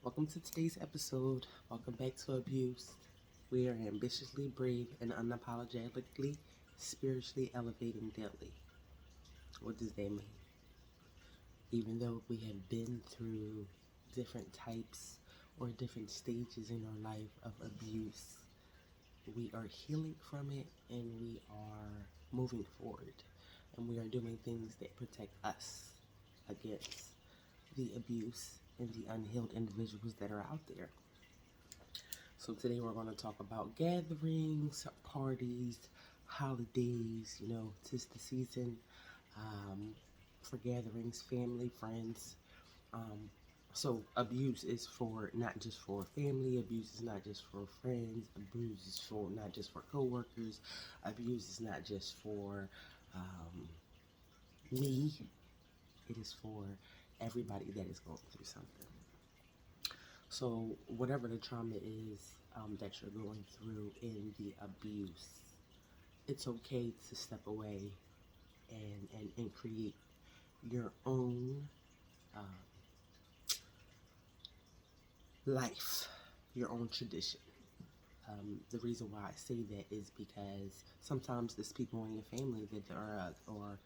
Welcome to today's episode. Welcome back to Abuse. We are ambitiously brave and unapologetically spiritually elevating daily. What does that mean? Even though we have been through different types or different stages in our life of abuse, we are healing from it and we are moving forward. And we are doing things that protect us against the abuse and the unhealed individuals that are out there. So today we're going to talk about gatherings, parties, holidays. Tis the season for gatherings, family, friends. Um, so abuse is for not just for family. Abuse is not just for friends. Abuse is for not just for coworkers. Abuse is not just for me. It is for everybody that is going through something. So whatever the trauma is that you're going through in the abuse, it's okay to step away and create your own life, your own tradition. The reason why I say that is because sometimes there's people in your family that are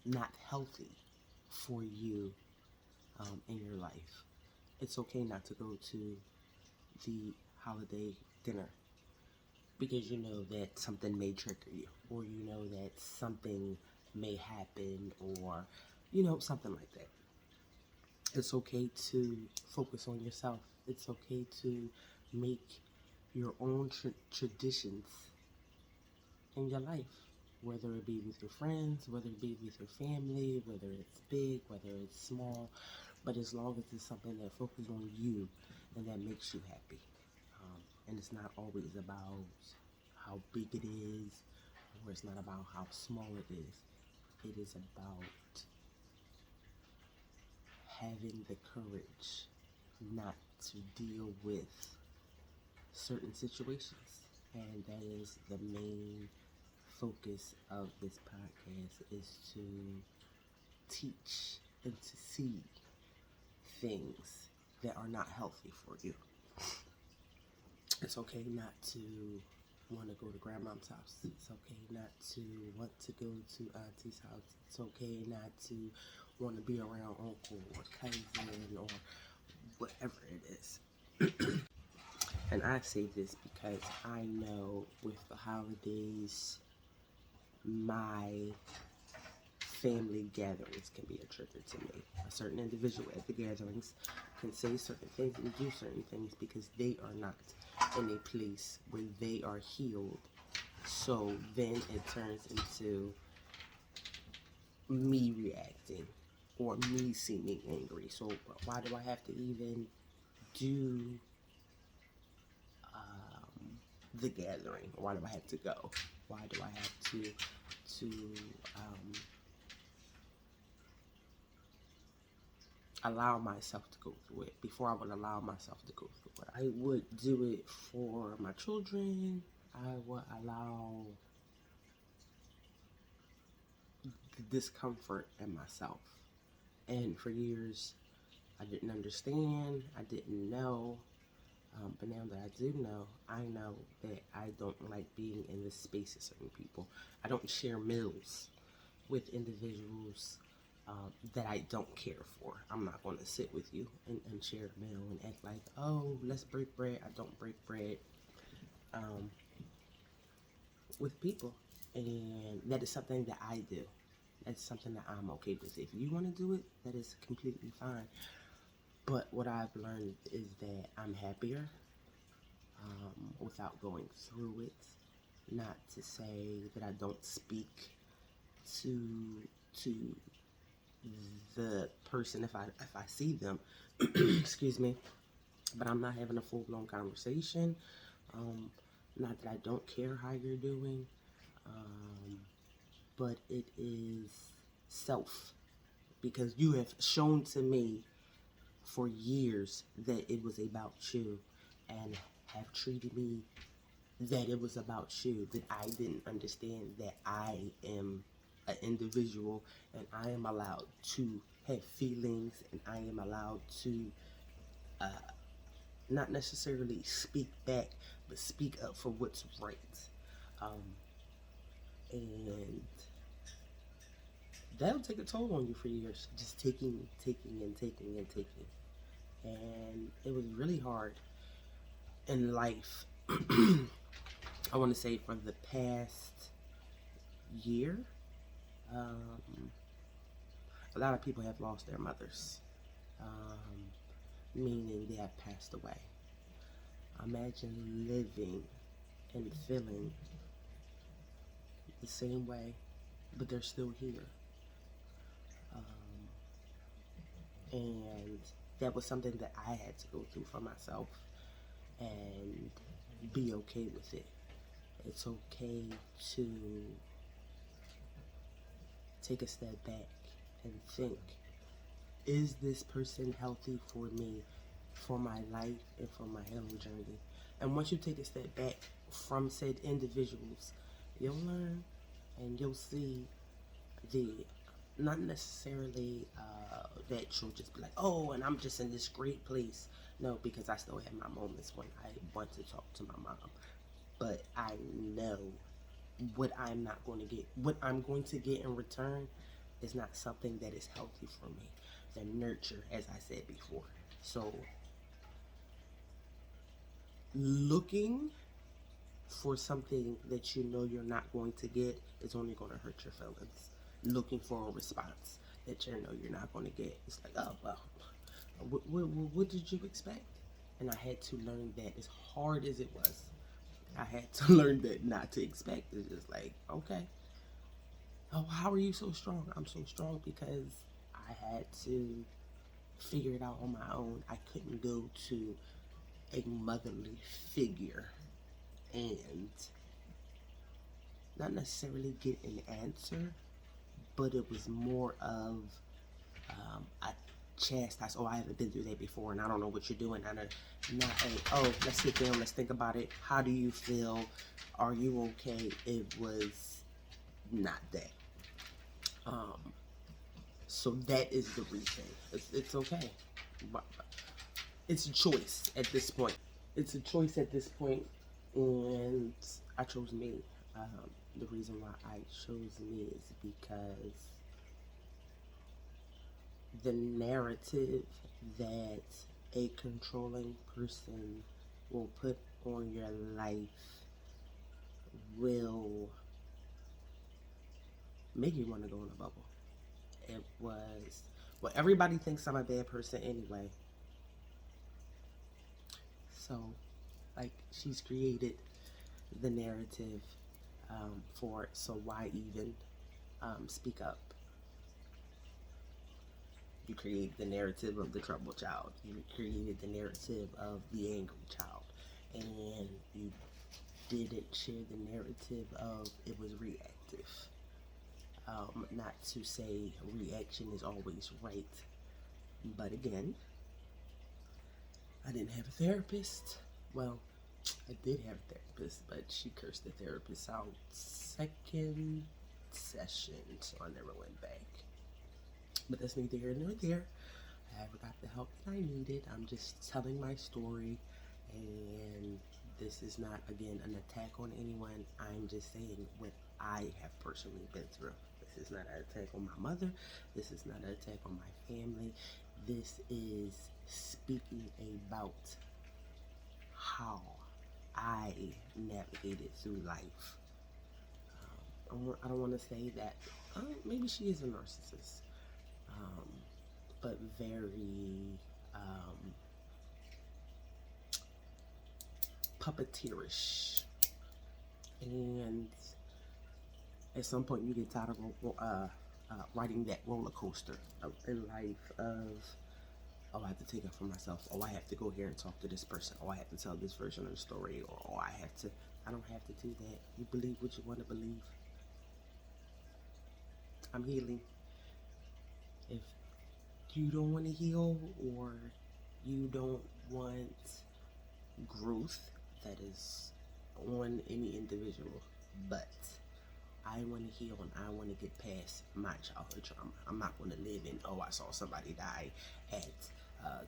not healthy for you in your life. It's okay not to go to the holiday dinner because you know that something may trigger you, or you know that something may happen, or something like that. It's okay to focus on yourself. It's okay to make your own traditions in your life, whether it be with your friends, whether it be with your family, whether it's big, whether it's small, but as long as it's something that focuses on you and that makes you happy. And it's not always about how big it is, or it's not about how small it is. It is about having the courage not to deal with certain situations. And that is the main focus of this podcast, is to teach and to see things that are not healthy for you. It's okay not to want to go to grandma's house. It's okay not to want to go to auntie's house. It's okay not to want to be around uncle or cousin or whatever it is. And I say this because I know with the holidays, my family gatherings can be a trigger to me. A certain individual at the gatherings can say certain things and do certain things because they are not in a place where they are healed. So then it turns into me reacting or me seeming angry. So why do I have to even do the gathering? Why do I have to go? Why do I have to allow myself to go through it before I would allow myself to go through it? I would do it for my children. I would allow the discomfort in myself. And for years, I didn't understand. I didn't know. But now that I do know, I know that I don't like being in the space of certain people. I don't share meals with individuals that I don't care for. I'm not going to sit with you and share a meal and act like, oh, let's break bread. I don't break bread with people. And that is something that I do. That's something that I'm okay with. If you want to do it, that is completely fine. But what I've learned is that I'm happier without going through it. Not to say that I don't speak to the person if I see them, excuse me, but I'm not having a full blown conversation. Not that I don't care how you're doing, but it is self, because you have shown to me for years that it was about you, and have treated me that it was about you, that I didn't understand that I am an individual and I am allowed to have feelings and I am allowed to not necessarily speak back, but speak up for what's right. Um, and that'll take a toll on you for years, just taking, and taking, and taking. And it was really hard in life. I want to say for the past year, a lot of people have lost their mothers, meaning they have passed away. Imagine living and feeling the same way, but they're still here. And that was something that I had to go through for myself and be okay with it. It's okay to take a step back and think, is this person healthy for me, for my life, and for my healing journey? And once you take a step back from said individuals, you'll learn and you'll see the, not necessarily that you'll just be like, oh, and I'm just in this great place. No, because I still have my moments when I want to talk to my mom. But I know what I'm not going to get. What I'm going to get in return is not something that is healthy for me. The nurture, as I said before. So, looking for something that you know you're not going to get is only going to hurt your feelings. Looking for a response that you know you're not going to get, it's like, oh, well, what did you expect? And I had to learn that, as hard as it was, I had to learn that not to expect. It's just like, okay, oh, how are you so strong? I'm so strong because I had to figure it out on my own. I couldn't go to a motherly figure and not necessarily get an answer, but it was more of I chastised. Oh, I haven't been through that before, and I don't know what you're doing. Not a, oh, let's sit down, let's think about it. How do you feel? Are you okay? It was not that. So that is the reason. It's okay. It's a choice at this point. It's a choice at this point, and I chose me. The reason why I chose me is because the narrative that a controlling person will put on your life will make you want to go in a bubble. It was, well, everybody thinks I'm a bad person anyway. So, like, she's created the narrative for it, so why even speak up? You created the narrative of the troubled child. You created the narrative of the angry child. And you didn't share the narrative of it was reactive. Not to say reaction is always right. But again, I didn't have a therapist. Well, I did have a therapist, but she cursed the therapist out second session, so I never went back. But that's neither here nor there. I never got the help that I needed. I'm just telling my story, and this is not, again, an attack on anyone. I'm just saying what I have personally been through. This is not an attack on my mother. This is not an attack on my family. This is speaking about how I navigated through life. I don't want to say that maybe she is a narcissist, but very puppeteerish. And at some point you get tired of riding that roller coaster in life of, oh, I have to take up for myself. Oh, I have to go here and talk to this person. Oh, I have to tell this version of the story. Or oh, I don't have to do that. You believe what you want to believe. I'm healing. If you don't want to heal, or you don't want growth, that is on any individual, but I want to heal and I want to get past my childhood trauma. I'm not going to live in, oh, I saw somebody die at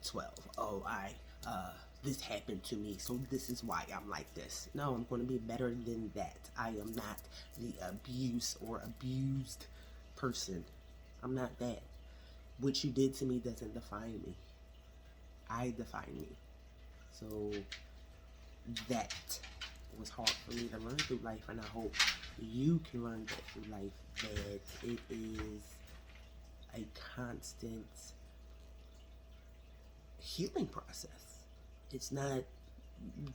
12. Oh, this happened to me, so this is why I'm like this. No, I'm going to be better than that. I am not the abuse or abused person. I'm not that. What you did to me doesn't define me. I define me. So that was hard for me to learn through life, and I hope you can learn that through life, that it is a constant healing process. It's not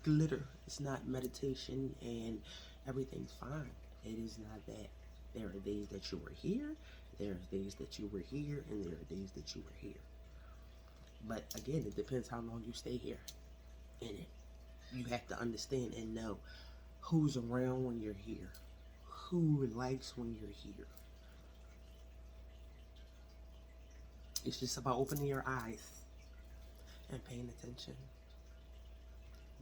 glitter, it's not meditation and everything's fine. It is not that. There are days that you were here, there are days that you were here, and there are days that you were here. But again, it depends how long you stay here in it. You have to understand and know who's around when you're here, who likes when you're here. It's just about opening your eyes and paying attention.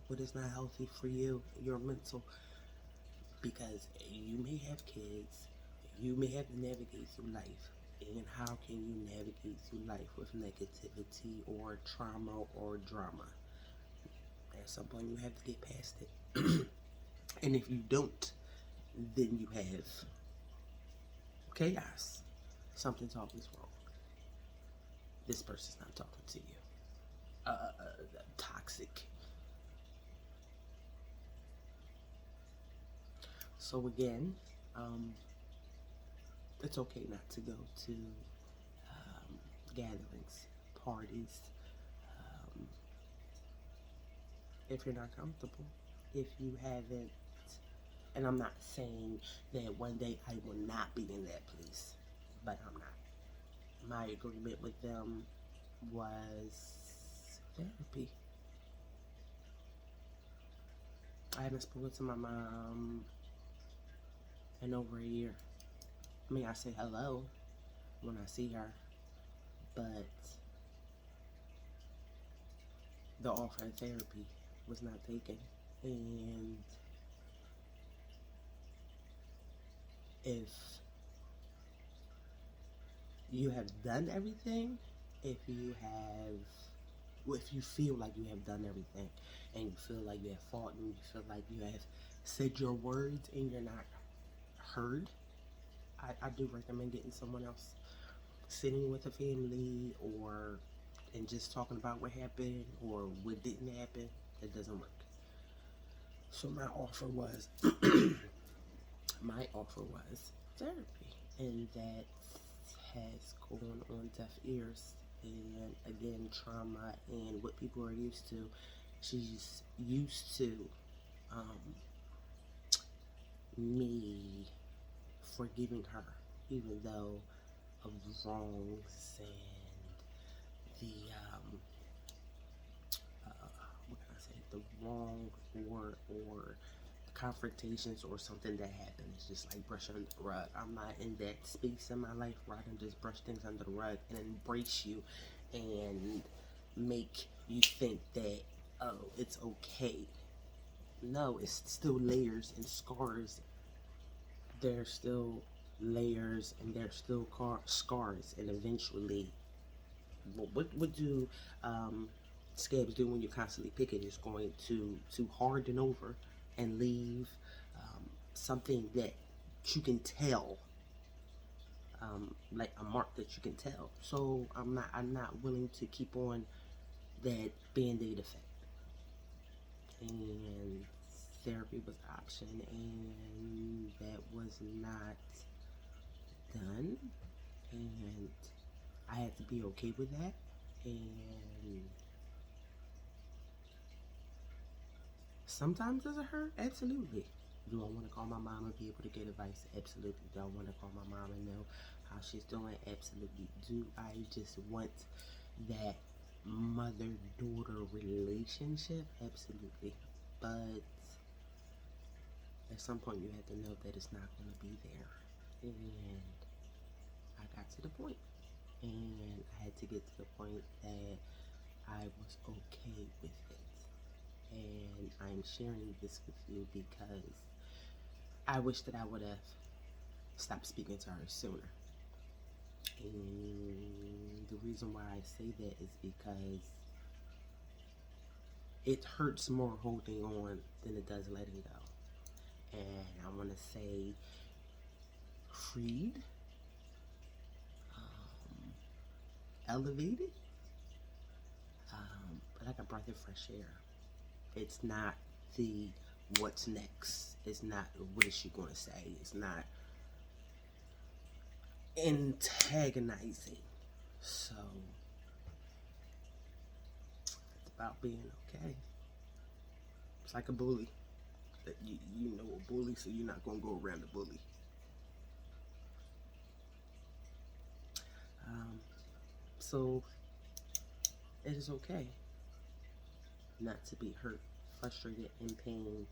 What is not healthy for you, your mental, because you may have kids, you may have to navigate through life. And how can you navigate through life with negativity or trauma or drama? At some point you have to get past it. And if you don't, then you have chaos. Something's always wrong. This person's not talking to you. Toxic. So again, it's okay not to go to gatherings, parties, if you're not comfortable, if you haven't, and I'm not saying that one day I will not be in that place, but I'm not. My agreement with them was therapy. I haven't spoken to my mom in over a year. I mean, I say hello when I see her, but the offer of therapy was not taken. And if you have done everything, if you feel like you have done everything, and you feel like you have fought, and you feel like you have said your words and you're not heard, I do recommend getting someone else, sitting with a family, and just talking about what happened or what didn't happen. It doesn't work. So my offer was therapy, and that has gone on deaf ears. And again, trauma and what people are used to. She's used to me forgiving her, even though of the wrongs and the what can I say, the wrong or confrontations or something that happened. It's just like brushing under the rug. I'm not in that space in my life where I can just brush things under the rug and embrace you and make you think that, oh, it's okay. No, it's still layers and scars. There's still layers and there's still scars, and eventually, what do scabs do when you constantly pick it? It's going to harden over and leave something that you can tell, like a mark that you can tell. So I'm not willing to keep on that band-aid effect. And therapy was an option, and that was not done, and I had to be okay with that. And sometimes does it hurt? Absolutely. Do I want to call my mom and be able to get advice? Absolutely. Do I want to call my mom and know how she's doing? Absolutely. Do I just want that mother-daughter relationship? Absolutely. But at some point you have to know that it's not going to be there. And I got to the point. And I had to get to the point that I was okay with it. And I'm sharing this with you because I wish that I would have stopped speaking to her sooner. And the reason why I say that is because it hurts more holding on than it does letting go. And I want to say freed, elevated, like a breath of fresh air. It's not the what's next. It's not what is she going to say. It's not antagonizing. So it's about being okay. It's like a bully. That you know a bully, so you're not gonna go around the bully. So it is okay not to be hurt, frustrated, in pain,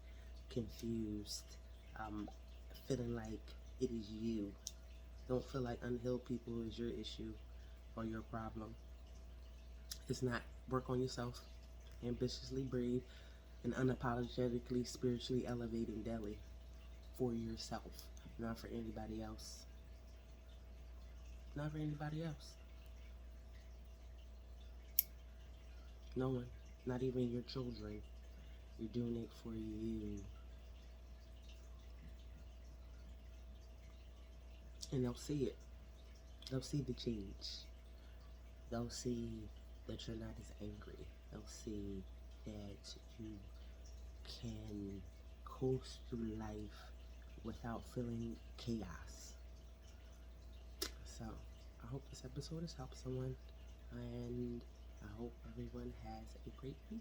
confused, feeling like it is you. Don't feel like unhealed people is your issue or your problem. It's not. Work on yourself. Ambitiously brave and unapologetically spiritually elevating daily for yourself, not for anybody else. Not for anybody else. No one. Not even your children. You're doing it for you. And they'll see it. They'll see the change. They'll see that you're not as angry. They'll see that you can coast through life without feeling chaos. So, I hope this episode has helped someone, and I hope everyone has a great week.